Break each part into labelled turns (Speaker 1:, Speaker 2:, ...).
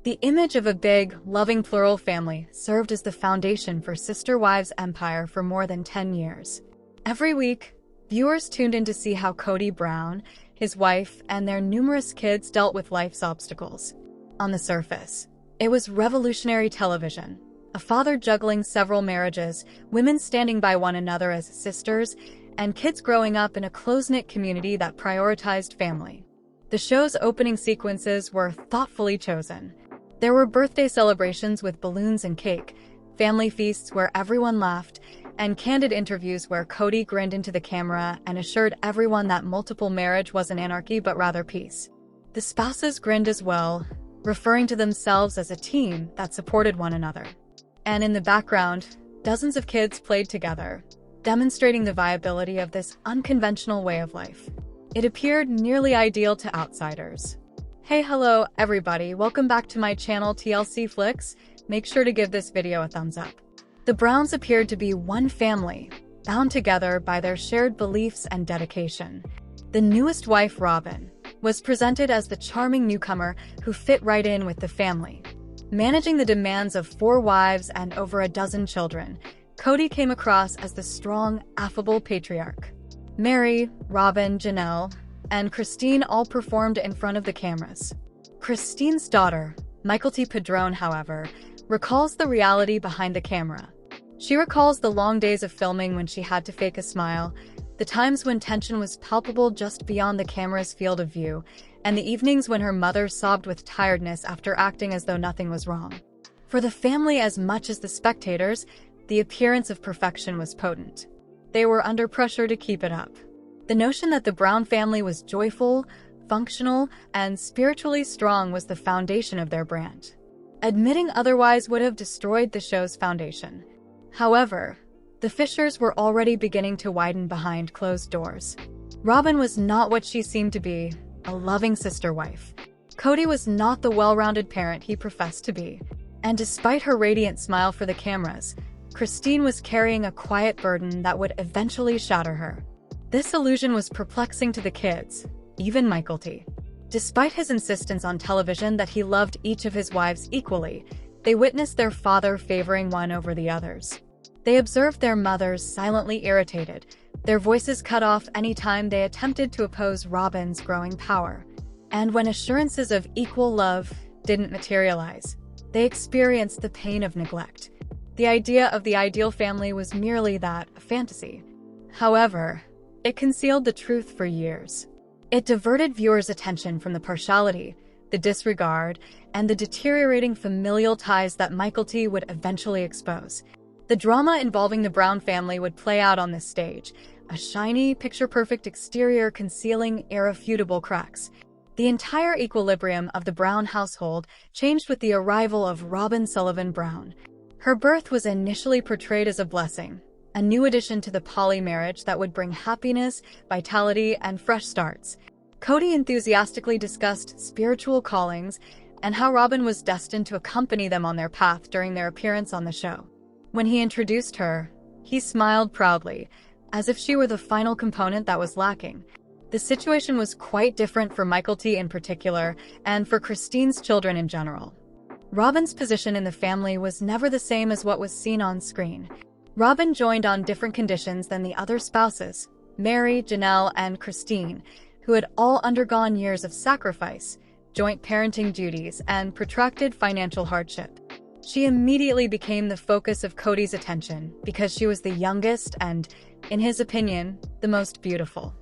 Speaker 1: The image of a big, loving plural family served as the foundation for Sister Wives' empire for more than 10 years. Every week, viewers tuned in to see how Kody Brown, his wife, and their numerous kids dealt with life's obstacles. On the surface, it was revolutionary television. A father juggling several marriages, women standing by one another as sisters, and kids growing up in a close-knit community that prioritized family. The show's opening sequences were thoughtfully chosen. There were birthday celebrations with balloons and cake, family feasts where everyone laughed, and candid interviews where Kody grinned into the camera and assured everyone that multiple marriage wasn't anarchy but rather peace. The spouses grinned as well, referring to themselves as a team that supported one another. And in the background, dozens of kids played together, demonstrating the viability of this unconventional way of life. It appeared nearly ideal to outsiders. Hey, hello, everybody. Welcome back to my channel TLC Flicks. Make sure to give this video a thumbs up. The Browns appeared to be one family, bound together by their shared beliefs and dedication. The newest wife, Robyn, was presented as the charming newcomer who fit right in with the family. Managing the demands of 4 wives and over a dozen children, Kody came across as the strong, affable patriarch. Mary, Robyn, Janelle, and Christine all performed in front of the cameras. Christine's daughter, Mykelti, however, recalls the reality behind the camera. She recalls the long days of filming when she had to fake a smile, the times when tension was palpable just beyond the camera's field of view, and the evenings when her mother sobbed with tiredness after acting as though nothing was wrong. For the family as much as the spectators, the appearance of perfection was potent. They were under pressure to keep it up. The notion that the Brown family was joyful, functional, and spiritually strong was the foundation of their brand. Admitting otherwise would have destroyed the show's foundation. However, the fissures were already beginning to widen behind closed doors. Robyn was not what she seemed to be, a loving sister wife. Kody was not the well-rounded parent he professed to be. And despite her radiant smile for the cameras, Christine was carrying a quiet burden that would eventually shatter her. This illusion was perplexing to the kids, even Mykelti. Despite his insistence on television that he loved each of his wives equally, they witnessed their father favoring one over the others. They observed their mothers silently irritated, their voices cut off any time they attempted to oppose Robyn's growing power. And when assurances of equal love didn't materialize, they experienced the pain of neglect. The idea of the ideal family was merely that, a fantasy. However, it concealed the truth for years. It diverted viewers' attention from the partiality, the disregard, and the deteriorating familial ties that Mykelti would eventually expose. The drama involving the Brown family would play out on this stage, a shiny, picture-perfect exterior concealing irrefutable cracks. The entire equilibrium of the Brown household changed with the arrival of Robyn Sullivan Brown. Her birth was initially portrayed as a blessing, a new addition to the poly-marriage that would bring happiness, vitality, and fresh starts. Kody enthusiastically discussed spiritual callings and how Robyn was destined to accompany them on their path during their appearance on the show. When he introduced her, he smiled proudly, as if she were the final component that was lacking. The situation was quite different for Mykelti in particular, and for Christine's children in general. Robyn's position in the family was never the same as what was seen on screen. Robyn joined on different conditions than the other spouses, Mary, Janelle, and Christine, who had all undergone years of sacrifice, joint parenting duties, and protracted financial hardship. She immediately became the focus of Kody's attention because she was the youngest and, in his opinion, the most beautiful.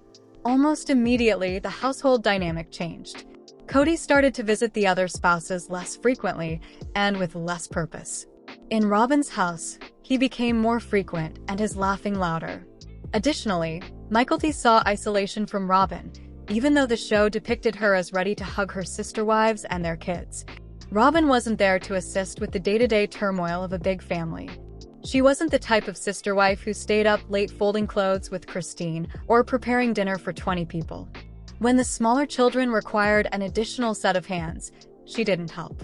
Speaker 1: Almost immediately, the household dynamic changed. Kody started to visit the other spouses less frequently and with less purpose. In Robyn's house, he became more frequent and his laughing louder. Additionally, Mykelti saw isolation from Robyn, even though the show depicted her as ready to hug her sister wives and their kids. Robyn wasn't there to assist with the day-to-day turmoil of a big family. She wasn't the type of sister wife who stayed up late folding clothes with Christine or preparing dinner for 20 people. When the smaller children required an additional set of hands, she didn't help.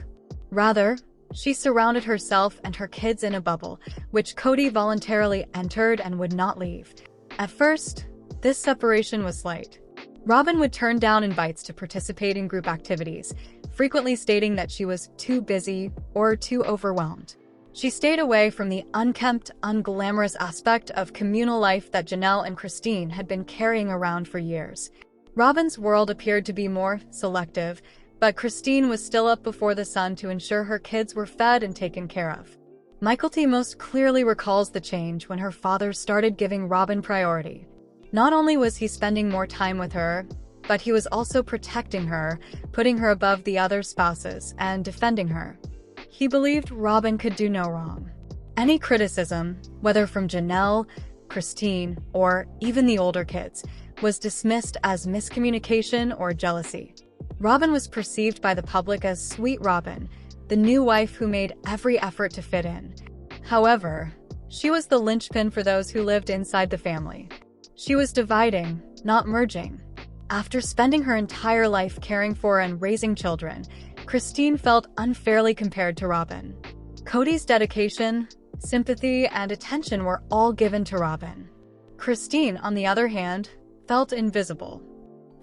Speaker 1: Rather, she surrounded herself and her kids in a bubble, which Kody voluntarily entered and would not leave. At first, this separation was slight. Robyn would turn down invites to participate in group activities, frequently stating that she was too busy or too overwhelmed. She stayed away from the unkempt, unglamorous aspect of communal life that Janelle and Christine had been carrying around for years. Robyn's world appeared to be more selective, but Christine was still up before the sun to ensure her kids were fed and taken care of. Mykelti most clearly recalls the change when her father started giving Robyn priority. Not only was he spending more time with her, but he was also protecting her, putting her above the other spouses, and defending her. He believed Robyn could do no wrong. Any criticism, whether from Janelle, Christine, or even the older kids, was dismissed as miscommunication or jealousy. Robyn was perceived by the public as Sweet Robyn, the new wife who made every effort to fit in. However, she was the linchpin for those who lived inside the family. She was dividing, not merging. After spending her entire life caring for and raising children, Christine felt unfairly compared to Robyn. Cody's dedication, sympathy, and attention were all given to Robyn. Christine, on the other hand, felt invisible.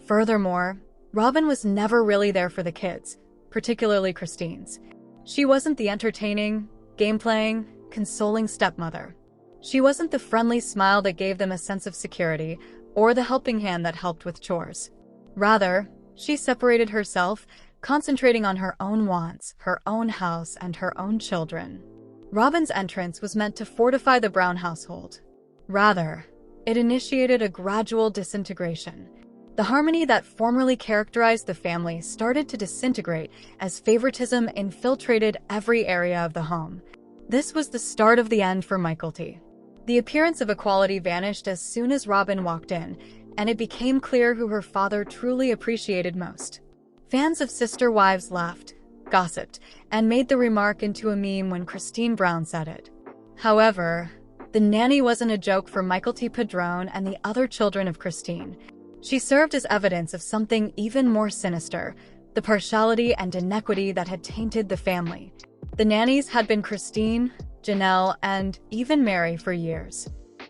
Speaker 1: Furthermore, Robyn was never really there for the kids, particularly Christine's. She wasn't the entertaining, game-playing, consoling stepmother. She wasn't the friendly smile that gave them a sense of security, or the helping hand that helped with chores. Rather, she separated herself, concentrating on her own wants, her own house, and her own children. Robyn's entrance was meant to fortify the Brown household. Rather, it initiated a gradual disintegration. The harmony that formerly characterized the family started to disintegrate as favoritism infiltrated every area of the home. This was the start of the end for Mykelti. The appearance of equality vanished as soon as Robyn walked in, and it became clear who her father truly appreciated most. Fans of Sister Wives laughed, gossiped, and made the remark into a meme when Christine Brown said it. However, the nanny wasn't a joke for Mykelti Padron and the other children of Christine. She served as evidence of something even more sinister, the partiality and inequity that had tainted the family. The nannies had been Christine, Janelle, and even Mary for years.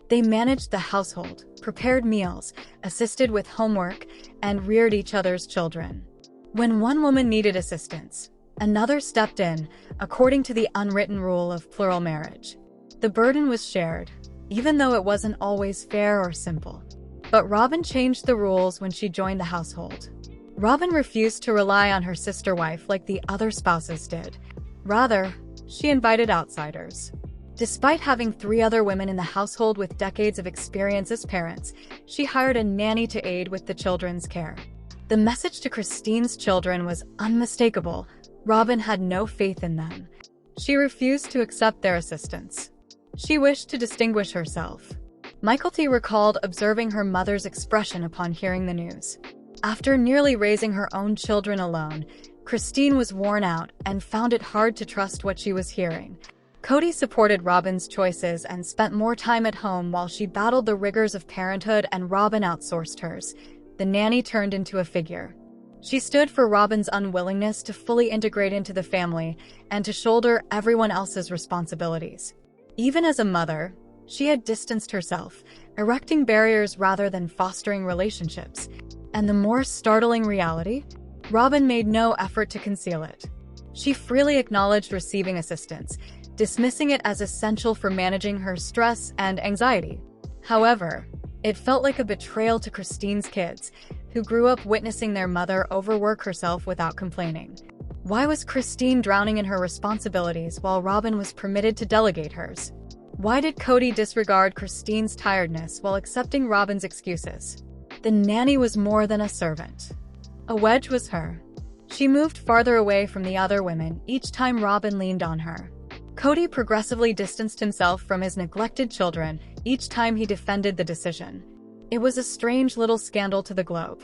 Speaker 1: They managed the household, prepared meals, assisted with homework, and reared each other's children. When one woman needed assistance, another stepped in, according to the unwritten rule of plural marriage. The burden was shared, even though it wasn't always fair or simple. But Robyn changed the rules when she joined the household. Robyn refused to rely on her sister wife like the other spouses did. Rather, she invited outsiders. Despite having 3 other women in the household with decades of experience as parents, she hired a nanny to aid with the children's care. The message to Christine's children was unmistakable. Robyn had no faith in them. She refused to accept their assistance. She wished to distinguish herself. Mykelti recalled observing her mother's expression upon hearing the news. After nearly raising her own children alone, Christine was worn out and found it hard to trust what she was hearing. Cody supported Robyn's choices and spent more time at home while she battled the rigors of parenthood and Robyn outsourced hers. The nanny turned into a figure. She stood for Robyn's unwillingness to fully integrate into the family and to shoulder everyone else's responsibilities. Even as a mother, she had distanced herself, erecting barriers rather than fostering relationships. And the more startling reality? Robyn made no effort to conceal it. She freely acknowledged receiving assistance, dismissing it as essential for managing her stress and anxiety. However, it felt like a betrayal to Christine's kids, who grew up witnessing their mother overwork herself without complaining. Why was Christine drowning in her responsibilities while Robyn was permitted to delegate hers? Why did Cody disregard Christine's tiredness while accepting Robyn's excuses? The nanny was more than a servant. A wedge was her. She moved farther away from the other women each time Robyn leaned on her. Cody progressively distanced himself from his neglected children each time he defended the decision. It was a strange little scandal to the globe.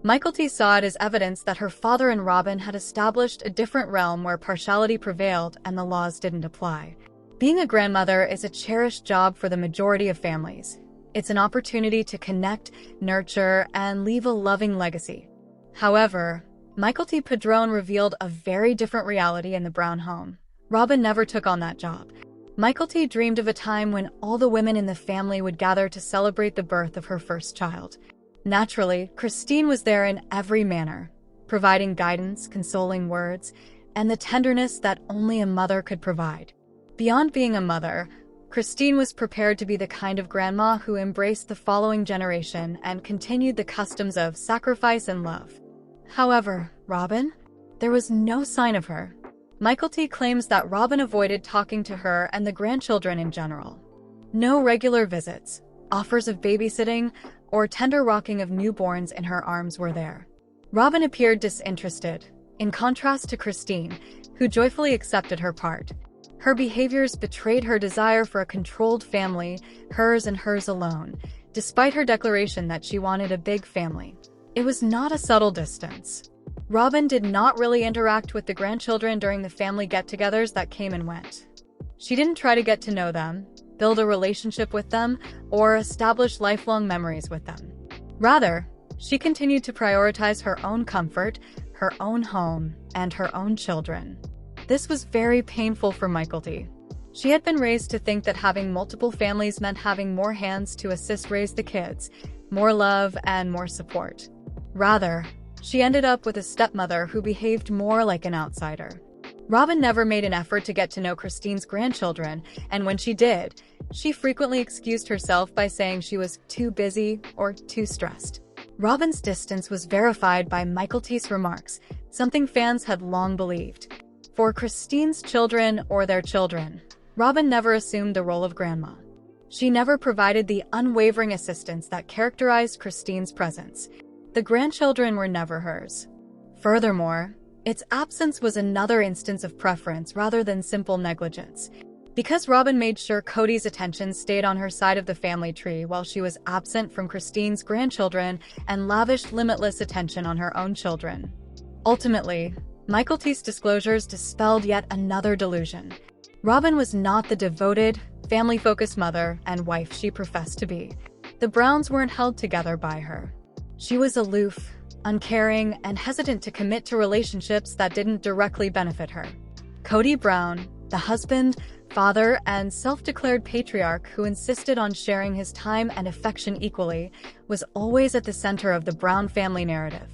Speaker 1: Mykelti saw it as evidence that her father and Robyn had established a different realm where partiality prevailed and the laws didn't apply. Being a grandmother is a cherished job for the majority of families. It's an opportunity to connect, nurture, and leave a loving legacy. However, Mykelti Padron revealed a very different reality in the Brown home. Robyn never took on that job. Mykelti dreamed of a time when all the women in the family would gather to celebrate the birth of her first child. Naturally, Christine was there in every manner. providing guidance, consoling words, and the tenderness that only a mother could provide. Beyond being a mother, Christine was prepared to be the kind of grandma who embraced the following generation and continued the customs of sacrifice and love. However, Robyn? There was no sign of her. Mykelti claims that Robyn avoided talking to her and the grandchildren in general. No regular visits, offers of babysitting, or tender rocking of newborns in her arms were there. Robyn appeared disinterested, in contrast to Christine, who joyfully accepted her part. Her behaviors betrayed her desire for a controlled family, hers and hers alone, despite her declaration that she wanted a big family. It was not a subtle distance. Robyn did not really interact with the grandchildren during the family get-togethers that came and went. She didn't try to get to know them, build a relationship with them, or establish lifelong memories with them. Rather, she continued to prioritize her own comfort, her own home, and her own children. This was very painful for Mykelti. She had been raised to think that having multiple families meant having more hands to assist raise the kids, more love, and more support. Rather, she ended up with a stepmother who behaved more like an outsider. Robyn never made an effort to get to know Christine's grandchildren, and when she did, she frequently excused herself by saying she was too busy or too stressed. Robyn's distance was verified by Mykelti's remarks, something fans had long believed. For Christine's children or their children, Robyn never assumed the role of grandma. She never provided the unwavering assistance that characterized Christine's presence. The grandchildren were never hers. Furthermore, its absence was another instance of preference rather than simple negligence. Because Robyn made sure Cody's attention stayed on her side of the family tree while she was absent from Christine's grandchildren and lavished limitless attention on her own children. Ultimately, Mykelti's disclosures dispelled yet another delusion. Robyn was not the devoted, family-focused mother and wife she professed to be. The Browns weren't held together by her. She was aloof, uncaring, and hesitant to commit to relationships that didn't directly benefit her. Cody Brown, the husband, father, and self-declared patriarch who insisted on sharing his time and affection equally, was always at the center of the Brown family narrative.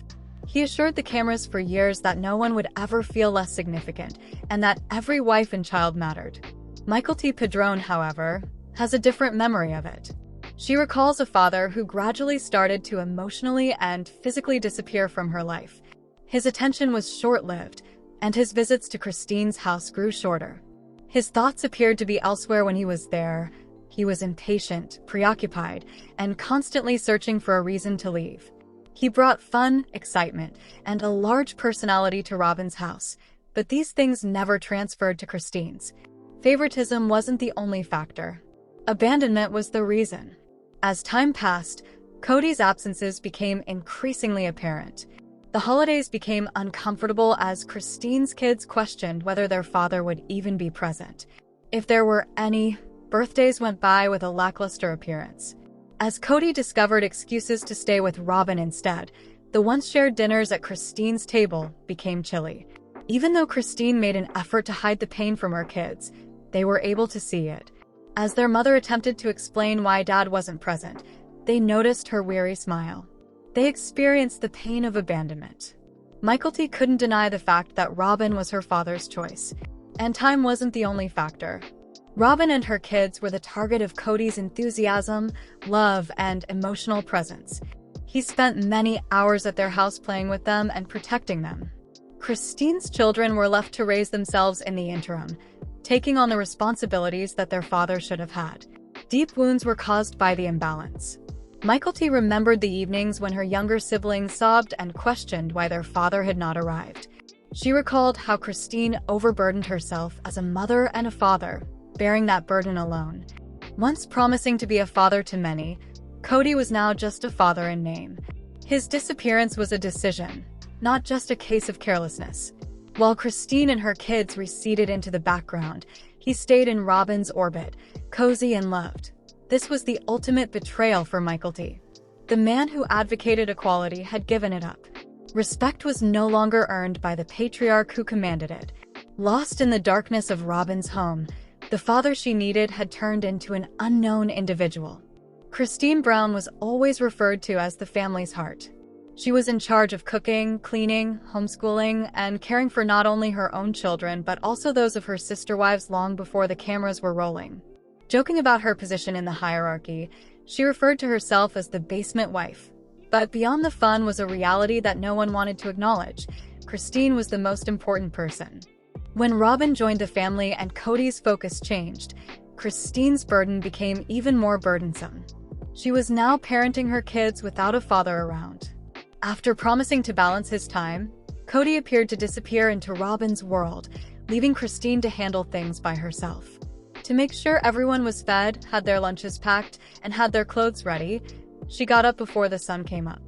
Speaker 1: He assured the cameras for years that no one would ever feel less significant, and that every wife and child mattered. Mykelti Padron, however, has a different memory of it. She recalls a father who gradually started to emotionally and physically disappear from her life. His attention was short-lived, and his visits to Christine's house grew shorter. His thoughts appeared to be elsewhere when he was there. He was impatient, preoccupied, and constantly searching for a reason to leave. He brought fun, excitement, and a large personality to Robyn's house, but these things never transferred to Christine's. Favoritism wasn't the only factor. Abandonment was the reason. As time passed, Cody's absences became increasingly apparent. The holidays became uncomfortable as Christine's kids questioned whether their father would even be present. If there were any, birthdays went by with a lackluster appearance. As Cody discovered excuses to stay with Robyn instead, the once-shared dinners at Christine's table became chilly. Even though Christine made an effort to hide the pain from her kids, they were able to see it. As their mother attempted to explain why Dad wasn't present, they noticed her weary smile. They experienced the pain of abandonment. Mykelti couldn't deny the fact that Robyn was her father's choice, and time wasn't the only factor. Robyn and her kids were the target of Cody's enthusiasm, love, and emotional presence. He spent many hours at their house playing with them and protecting them. Christine's children were left to raise themselves in the interim, taking on the responsibilities that their father should have had. Deep wounds were caused by the imbalance. Mykelti remembered the evenings when her younger siblings sobbed and questioned why their father had not arrived. She recalled how Christine overburdened herself as a mother and a father, bearing that burden alone. Once promising to be a father to many, Cody was now just a father in name. His disappearance was a decision, not just a case of carelessness. While Christine and her kids receded into the background, he stayed in Robyn's orbit, cozy and loved. This was the ultimate betrayal for Mykelti. The man who advocated equality had given it up. Respect was no longer earned by the patriarch who commanded it. Lost in the darkness of Robyn's home, the father she needed had turned into an unknown individual. Christine Brown was always referred to as the family's heart. She was in charge of cooking, cleaning, homeschooling, and caring for not only her own children but also those of her sister wives long before the cameras were rolling. Joking about her position in the hierarchy, she referred to herself as the basement wife. But beyond the fun was a reality that no one wanted to acknowledge. Christine was the most important person. When Robyn joined the family and Cody's focus changed, Christine's burden became even more burdensome. She was now parenting her kids without a father around. After promising to balance his time, Cody appeared to disappear into Robyn's world, leaving Christine to handle things by herself. To make sure everyone was fed, had their lunches packed, and had their clothes ready, she got up before the sun came up.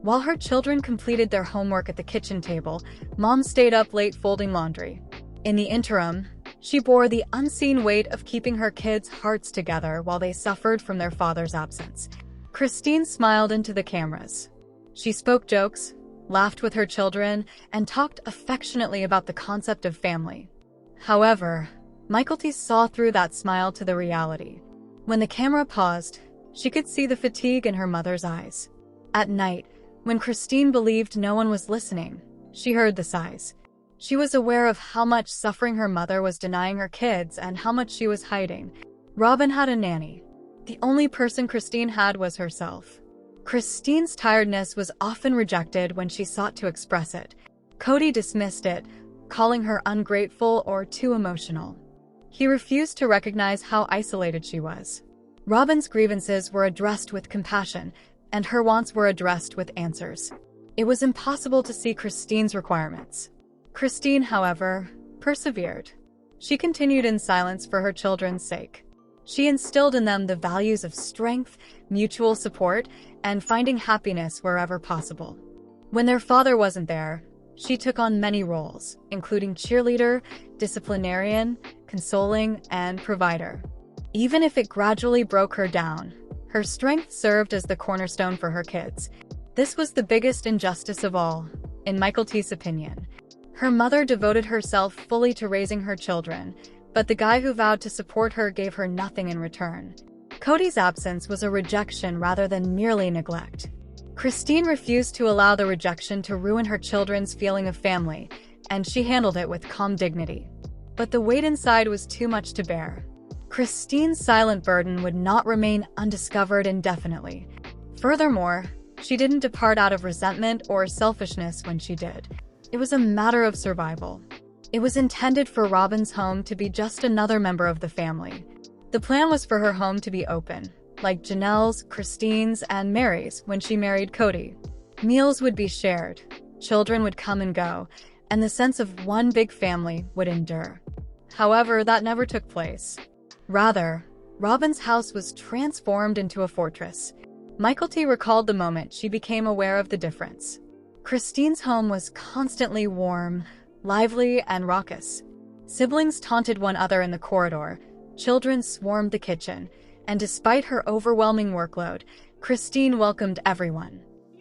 Speaker 1: While her children completed their homework at the kitchen table, Mom stayed up late folding laundry. In the interim, she bore the unseen weight of keeping her kids' hearts together while they suffered from their father's absence. Christine smiled into the cameras. She spoke jokes, laughed with her children, and talked affectionately about the concept of family. However, Mykelti saw through that smile to the reality. When the camera paused, she could see the fatigue in her mother's eyes. At night, when Christine believed no one was listening, she heard the sighs. She was aware of how much suffering her mother was denying her kids and how much she was hiding. Robyn had a nanny. The only person Christine had was herself. Christine's tiredness was often rejected when she sought to express it. Cody dismissed it, calling her ungrateful or too emotional. He refused to recognize how isolated she was. Robyn's grievances were addressed with compassion, and her wants were addressed with answers. It was impossible to see Christine's requirements. Christine, however, persevered. She continued in silence for her children's sake. She instilled in them the values of strength, mutual support, and finding happiness wherever possible. When their father wasn't there, she took on many roles, including cheerleader, disciplinarian, consoling, and provider. Even if it gradually broke her down, her strength served as the cornerstone for her kids. This was the biggest injustice of all, in Mykelti's opinion. Her mother devoted herself fully to raising her children, but the guy who vowed to support her gave her nothing in return. Cody's absence was a rejection rather than merely neglect. Christine refused to allow the rejection to ruin her children's feeling of family, and she handled it with calm dignity. But the weight inside was too much to bear. Christine's silent burden would not remain undiscovered indefinitely. Furthermore, she didn't depart out of resentment or selfishness when she did. It was a matter of survival. It was intended for Robyn's home to be just another member of the family. The plan was for her home to be open, like Janelle's, Christine's, and Mary's when she married Cody. Meals would be shared, children would come and go, and the sense of one big family would endure. However, that never took place. Rather, Robyn's house was transformed into a fortress. Mykelti recalled the moment she became aware of the difference. Christine's home was constantly warm, lively, and raucous. Siblings taunted one another in the corridor, children swarmed the kitchen, and despite her overwhelming workload, Christine welcomed everyone.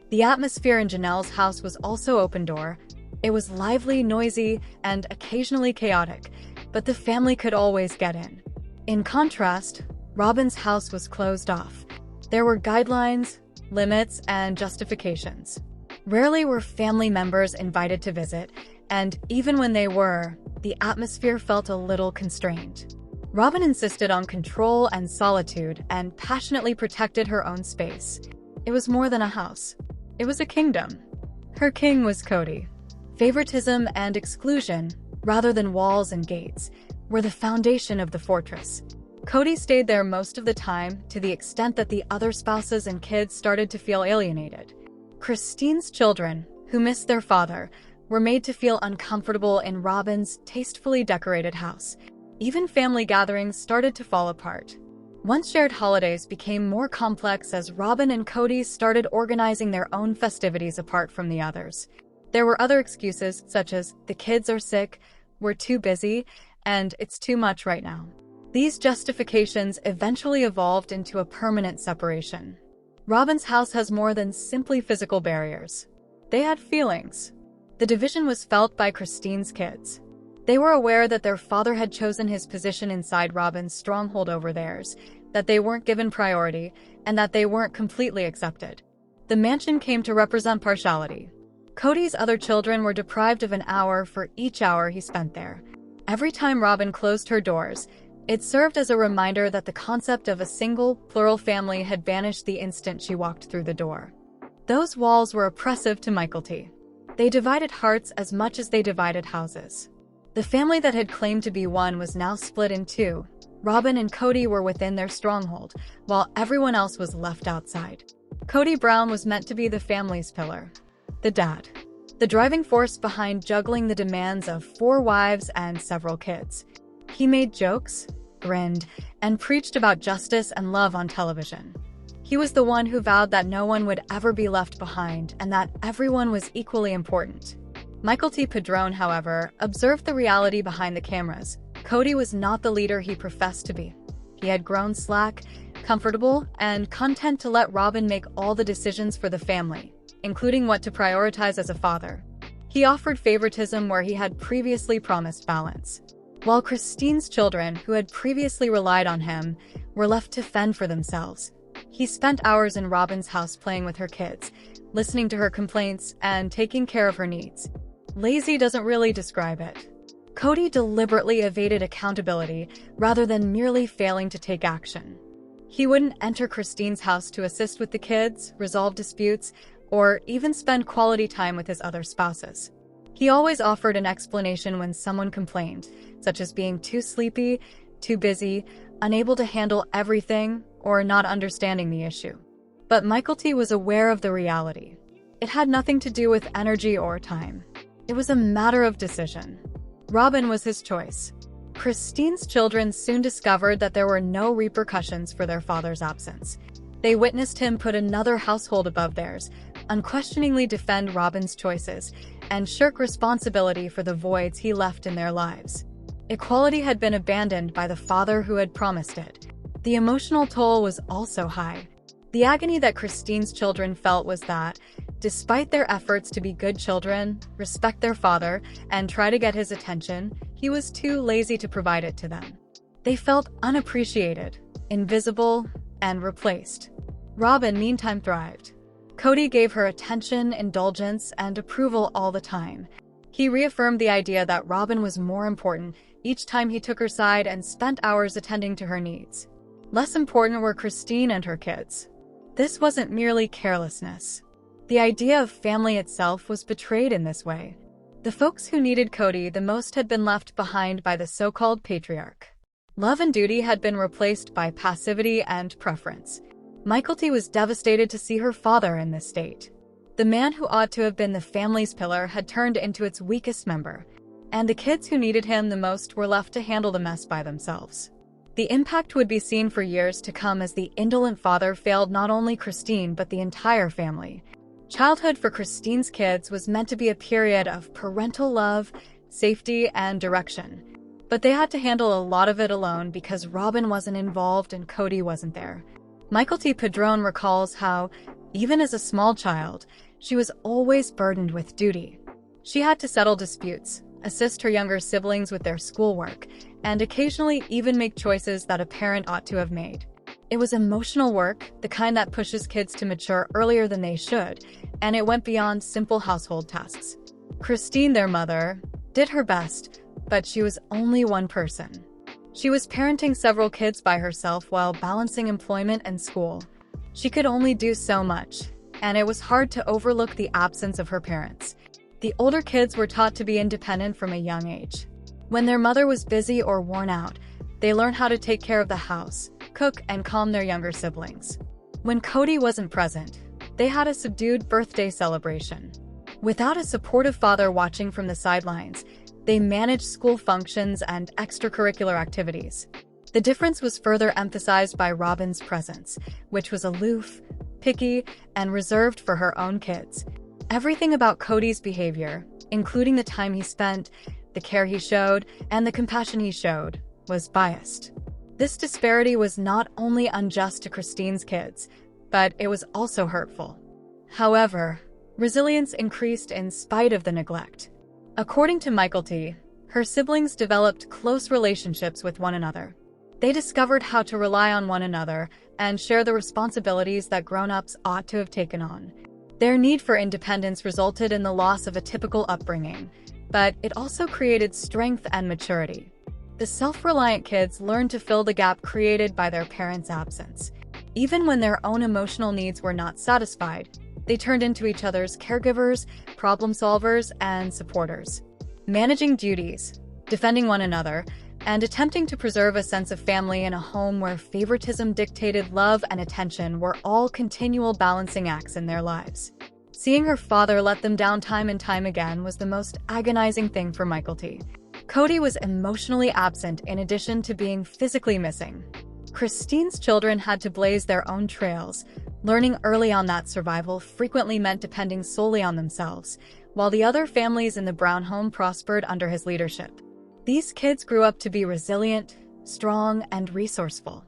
Speaker 1: The atmosphere in Janelle's house was also open door. It was lively, noisy, and occasionally chaotic, but the family could always get in. In contrast, Robyn's house was closed off. There were guidelines, limits, and justifications. Rarely were family members invited to visit, and even when they were, the atmosphere felt a little constrained. Robyn insisted on control and solitude and passionately protected her own space. It was more than a house. It was a kingdom. Her king was Cody. Favoritism and exclusion, rather than walls and gates, were the foundation of the fortress. Cody stayed there most of the time, to the extent that the other spouses and kids started to feel alienated. Christine's children, who missed their father, were made to feel uncomfortable in Robyn's tastefully decorated house. Even family gatherings started to fall apart. Once shared holidays became more complex as Robyn and Cody started organizing their own festivities apart from the others. There were other excuses, such as, the kids are sick, we're too busy, and it's too much right now. These justifications eventually evolved into a permanent separation. Robyn's house has more than simply physical barriers. They had feelings. The division was felt by Christine's kids. They were aware that their father had chosen his position inside Robyn's stronghold over theirs, that they weren't given priority, and that they weren't completely accepted. The mansion came to represent partiality. Cody's other children were deprived of an hour for each hour he spent there. Every time Robyn closed her doors, it served as a reminder that the concept of a single, plural family had vanished the instant she walked through the door. Those walls were oppressive to Mykelti. They divided hearts as much as they divided houses. The family that had claimed to be one was now split in two. Robyn and Cody were within their stronghold, while everyone else was left outside. Cody Brown was meant to be the family's pillar. The dad. The driving force behind juggling the demands of 4 wives and several kids. He made jokes, grinned, and preached about justice and love on television. He was the one who vowed that no one would ever be left behind and that everyone was equally important. Mykelti Padron, however, observed the reality behind the cameras. Cody was not the leader he professed to be. He had grown slack, comfortable, and content to let Robyn make all the decisions for the family, including what to prioritize as a father. He offered favoritism where he had previously promised balance. While Christine's children, who had previously relied on him, were left to fend for themselves. He spent hours in Robyn's house playing with her kids, listening to her complaints, and taking care of her needs. Lazy doesn't really describe it. Cody deliberately evaded accountability rather than merely failing to take action. He wouldn't enter Christine's house to assist with the kids, resolve disputes, or even spend quality time with his other spouses. He always offered an explanation when someone complained, such as being too sleepy, too busy, unable to handle everything, or not understanding the issue. But Mykelti was aware of the reality. It had nothing to do with energy or time. It was a matter of decision. Robyn was his choice. Christine's children soon discovered that there were no repercussions for their father's absence. They witnessed him put another household above theirs, unquestioningly defend Robyn's choices, and shirk responsibility for the voids he left in their lives. Equality had been abandoned by the father who had promised it. The emotional toll was also high. The agony that Christine's children felt was that, despite their efforts to be good children, respect their father, and try to get his attention, he was too lazy to provide it to them. They felt unappreciated, invisible, and replaced. Robyn, meantime, thrived. Cody gave her attention, indulgence, and approval all the time. He reaffirmed the idea that Robyn was more important each time he took her side and spent hours attending to her needs. Less important were Christine and her kids. This wasn't merely carelessness. The idea of family itself was betrayed in this way. The folks who needed Cody the most had been left behind by the so-called patriarch. Love and duty had been replaced by passivity and preference. Mykelti was devastated to see her father in this state. The man who ought to have been the family's pillar had turned into its weakest member, and the kids who needed him the most were left to handle the mess by themselves. The impact would be seen for years to come as the indolent father failed not only Christine but the entire family. Childhood for Christine's kids was meant to be a period of parental love, safety, and direction. But they had to handle a lot of it alone because Robyn wasn't involved and Cody wasn't there. Mykelti Padron recalls how, even as a small child, she was always burdened with duty. She had to settle disputes, assist her younger siblings with their schoolwork, and occasionally even make choices that a parent ought to have made. It was emotional work, the kind that pushes kids to mature earlier than they should, and it went beyond simple household tasks. Christine, their mother, did her best, but she was only one person. She was parenting several kids by herself while balancing employment and school. She could only do so much, and it was hard to overlook the absence of her parents. The older kids were taught to be independent from a young age. When their mother was busy or worn out, they learned how to take care of the house, cook, and calm their younger siblings. When Cody wasn't present, they had a subdued birthday celebration. Without a supportive father watching from the sidelines, they managed school functions and extracurricular activities. The difference was further emphasized by Robyn's presence, which was aloof, picky, and reserved for her own kids. Everything about Cody's behavior, including the time he spent, the care he showed, and the compassion he showed, was biased. This disparity was not only unjust to Christine's kids, but it was also hurtful. However, resilience increased in spite of the neglect. According to Mykelti, her siblings developed close relationships with one another. They discovered how to rely on one another, and share the responsibilities that grown-ups ought to have taken on. Their need for independence resulted in the loss of a typical upbringing, but it also created strength and maturity. The self-reliant kids learned to fill the gap created by their parents' absence. Even when their own emotional needs were not satisfied, they turned into each other's caregivers, problem solvers, and supporters. Managing duties, defending one another, and attempting to preserve a sense of family in a home where favoritism dictated love and attention were all continual balancing acts in their lives. Seeing her father let them down time and time again was the most agonizing thing for Mykelti. Cody was emotionally absent in addition to being physically missing. Christine's children had to blaze their own trails, learning early on that survival frequently meant depending solely on themselves, while the other families in the Brown home prospered under his leadership. These kids grew up to be resilient, strong, and resourceful.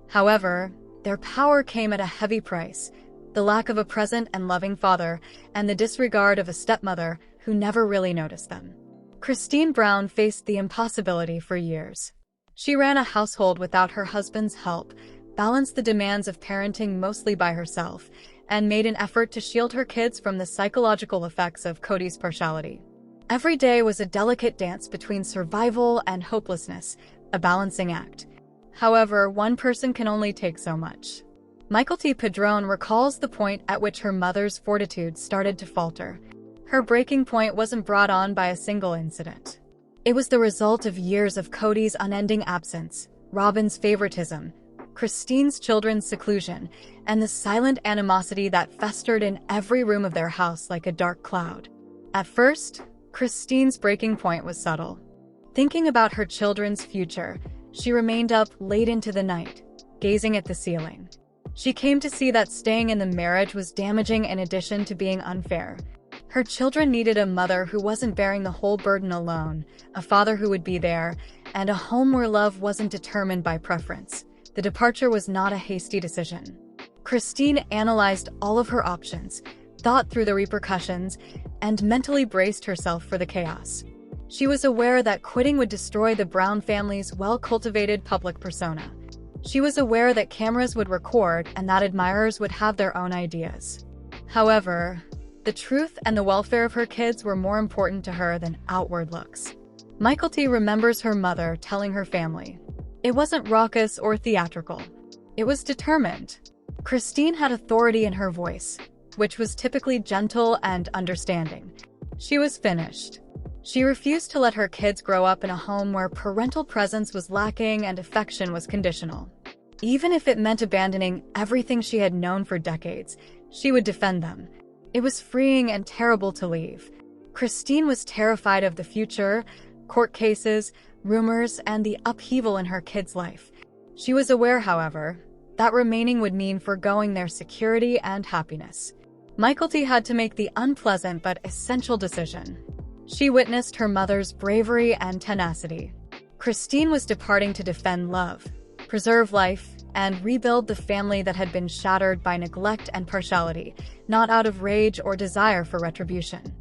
Speaker 1: However, their power came at a heavy price: the lack of a present and loving father, and the disregard of a stepmother who never really noticed them. Christine Brown faced the impossibility for years. She ran a household without her husband's help, balanced the demands of parenting mostly by herself, and made an effort to shield her kids from the psychological effects of Cody's partiality. Every day was a delicate dance between survival and hopelessness, a balancing act. However, one person can only take so much. Mykelti Padron recalls the point at which her mother's fortitude started to falter. Her breaking point wasn't brought on by a single incident. It was the result of years of Cody's unending absence, Robyn's favoritism, Christine's children's seclusion, and the silent animosity that festered in every room of their house like a dark cloud. At first, Christine's breaking point was subtle. Thinking about her children's future, she remained up late into the night, gazing at the ceiling. She came to see that staying in the marriage was damaging in addition to being unfair. Her children needed a mother who wasn't bearing the whole burden alone, a father who would be there, and a home where love wasn't determined by preference. The departure was not a hasty decision. Christine analyzed all of her options, thought through the repercussions, and mentally braced herself for the chaos. She was aware that quitting would destroy the Brown family's well-cultivated public persona. She was aware that cameras would record and that admirers would have their own ideas. However, the truth and the welfare of her kids were more important to her than outward looks. Mykelti remembers her mother telling her family, "It wasn't raucous or theatrical. It was determined." Christine had authority in her voice, which was typically gentle and understanding. She was finished. She refused to let her kids grow up in a home where parental presence was lacking and affection was conditional. Even if it meant abandoning everything she had known for decades, she would defend them. It was freeing and terrible to leave. Christine was terrified of the future, court cases, rumors, and the upheaval in her kids' life. She was aware, however, that remaining would mean forgoing their security and happiness. Mykelti had to make the unpleasant but essential decision. She witnessed her mother's bravery and tenacity. Christine was departing to defend love, preserve life, and rebuild the family that had been shattered by neglect and partiality, not out of rage or desire for retribution.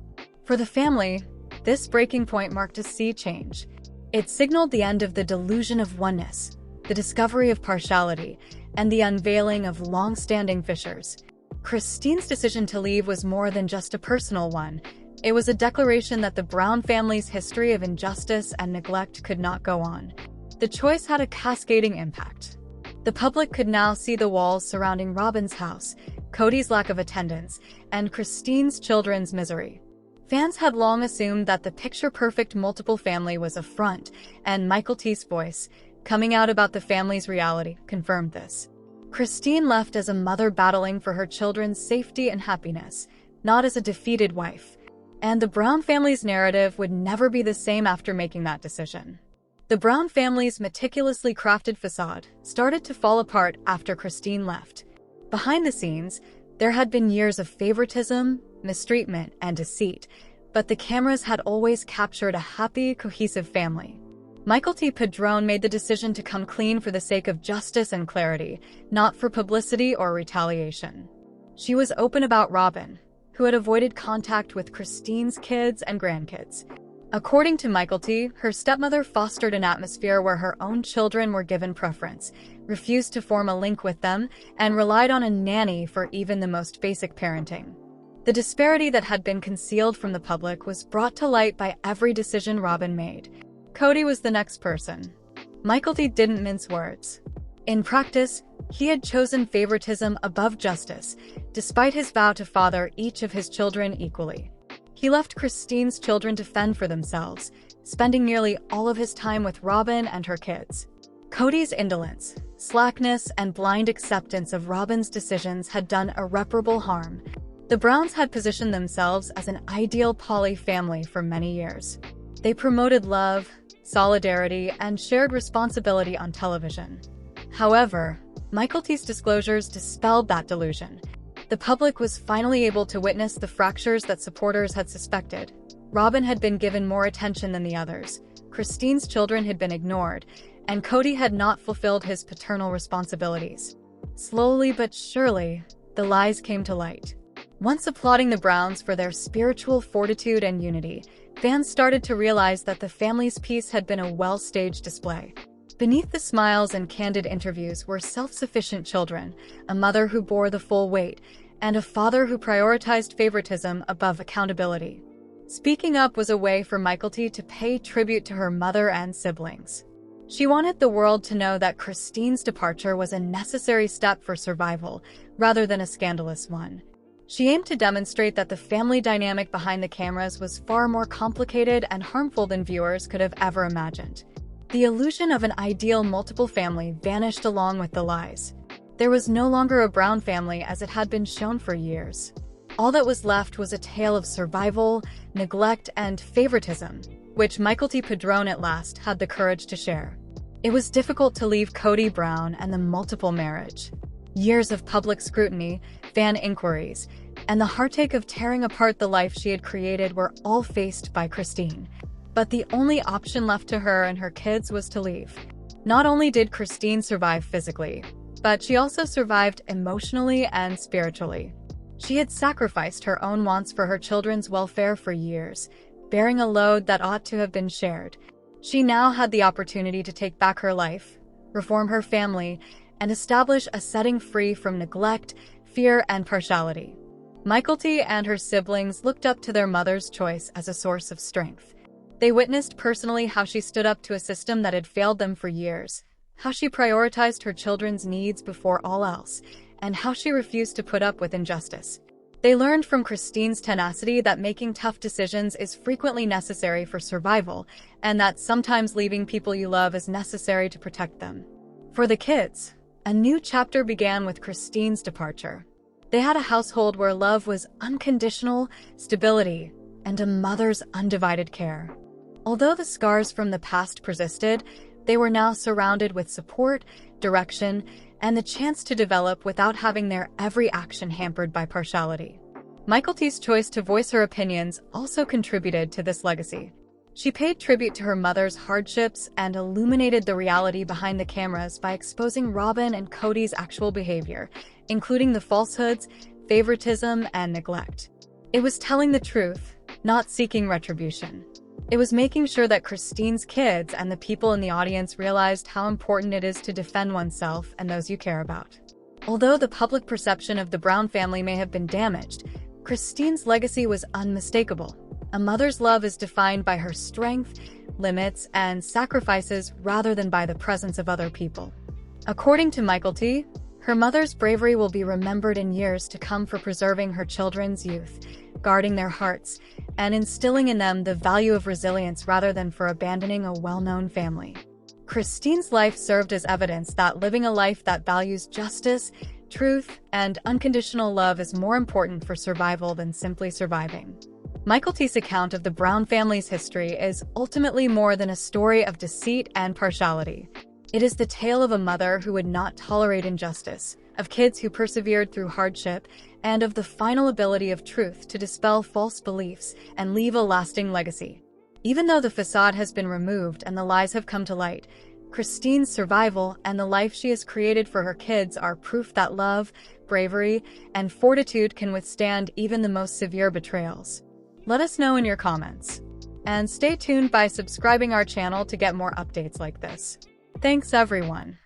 Speaker 1: For the family, this breaking point marked a sea change. It signaled the end of the delusion of oneness, the discovery of partiality, and the unveiling of long-standing fissures. Christine's decision to leave was more than just a personal one. It was a declaration that the Brown family's history of injustice and neglect could not go on. The choice had a cascading impact. The public could now see the walls surrounding Robyn's house, Cody's lack of attendance, and Christine's children's misery. Fans had long assumed that the picture-perfect multiple family was a front, and Mykelti's voice, coming out about the family's reality, confirmed this. Christine left as a mother battling for her children's safety and happiness, not as a defeated wife. And the Brown family's narrative would never be the same after making that decision. The Brown family's meticulously crafted facade started to fall apart after Christine left. Behind the scenes, there had been years of favoritism, mistreatment, and deceit, but the cameras had always captured a happy, cohesive family. Mykelti Padron made the decision to come clean for the sake of justice and clarity, not for publicity or retaliation. She was open about Robyn, who had avoided contact with Christine's kids and grandkids. According to Mykelti, her stepmother fostered an atmosphere where her own children were given preference, refused to form a link with them, and relied on a nanny for even the most basic parenting. The disparity that had been concealed from the public was brought to light by every decision Robyn made. Cody was the next person. Mykelti didn't mince words. In practice, he had chosen favoritism above justice, despite his vow to father each of his children equally. He left Christine's children to fend for themselves, spending nearly all of his time with Robyn and her kids. Cody's indolence, slackness, and blind acceptance of Robyn's decisions had done irreparable harm. The Browns had positioned themselves as an ideal poly family for many years. They promoted love, solidarity, and shared responsibility on television. However, Mykelti's disclosures dispelled that delusion. The public was finally able to witness the fractures that supporters had suspected. Robyn had been given more attention than the others, Christine's children had been ignored, and Cody had not fulfilled his paternal responsibilities. Slowly but surely, the lies came to light. Once applauding the Browns for their spiritual fortitude and unity, fans started to realize that the family's peace had been a well-staged display. Beneath the smiles and candid interviews were self-sufficient children, a mother who bore the full weight, and a father who prioritized favoritism above accountability. Speaking up was a way for Mykelti to pay tribute to her mother and siblings. She wanted the world to know that Christine's departure was a necessary step for survival, rather than a scandalous one. She aimed to demonstrate that the family dynamic behind the cameras was far more complicated and harmful than viewers could have ever imagined. The illusion of an ideal multiple family vanished along with the lies. There was no longer a Brown family as it had been shown for years. All that was left was a tale of survival, neglect, and favoritism, which Mykelti Padron at last had the courage to share. It was difficult to leave Cody Brown and the multiple marriage. Years of public scrutiny, fan inquiries, and the heartache of tearing apart the life she had created were all faced by Christine. But the only option left to her and her kids was to leave. Not only did Christine survive physically, but she also survived emotionally and spiritually. She had sacrificed her own wants for her children's welfare for years, bearing a load that ought to have been shared. She now had the opportunity to take back her life, reform her family, and establish a setting free from neglect, fear, and partiality. Mykelti and her siblings looked up to their mother's choice as a source of strength. They witnessed personally how she stood up to a system that had failed them for years, how she prioritized her children's needs before all else, and how she refused to put up with injustice. They learned from Christine's tenacity that making tough decisions is frequently necessary for survival, and that sometimes leaving people you love is necessary to protect them. For the kids, a new chapter began with Christine's departure. They had a household where love was unconditional, stability, and a mother's undivided care. Although the scars from the past persisted, they were now surrounded with support, direction, and the chance to develop without having their every action hampered by partiality. Mykelti's choice to voice her opinions also contributed to this legacy. She paid tribute to her mother's hardships and illuminated the reality behind the cameras by exposing Robyn and Cody's actual behavior, including the falsehoods, favoritism, and neglect. It was telling the truth, not seeking retribution. It was making sure that Christine's kids and the people in the audience realized how important it is to defend oneself and those you care about. Although the public perception of the Brown family may have been damaged, Christine's legacy was unmistakable. A mother's love is defined by her strength, limits, and sacrifices rather than by the presence of other people. According to Mykelti, her mother's bravery will be remembered in years to come for preserving her children's youth, guarding their hearts, and instilling in them the value of resilience rather than for abandoning a well-known family. Christine's life served as evidence that living a life that values justice, truth, and unconditional love is more important for survival than simply surviving. Mykelti's account of the Brown family's history is ultimately more than a story of deceit and partiality. It is the tale of a mother who would not tolerate injustice, of kids who persevered through hardship, and of the final ability of truth to dispel false beliefs and leave a lasting legacy. Even though the facade has been removed and the lies have come to light, Christine's survival and the life she has created for her kids are proof that love, bravery, and fortitude can withstand even the most severe betrayals. Let us know in your comments. And stay tuned by subscribing our channel to get more updates like this. Thanks everyone.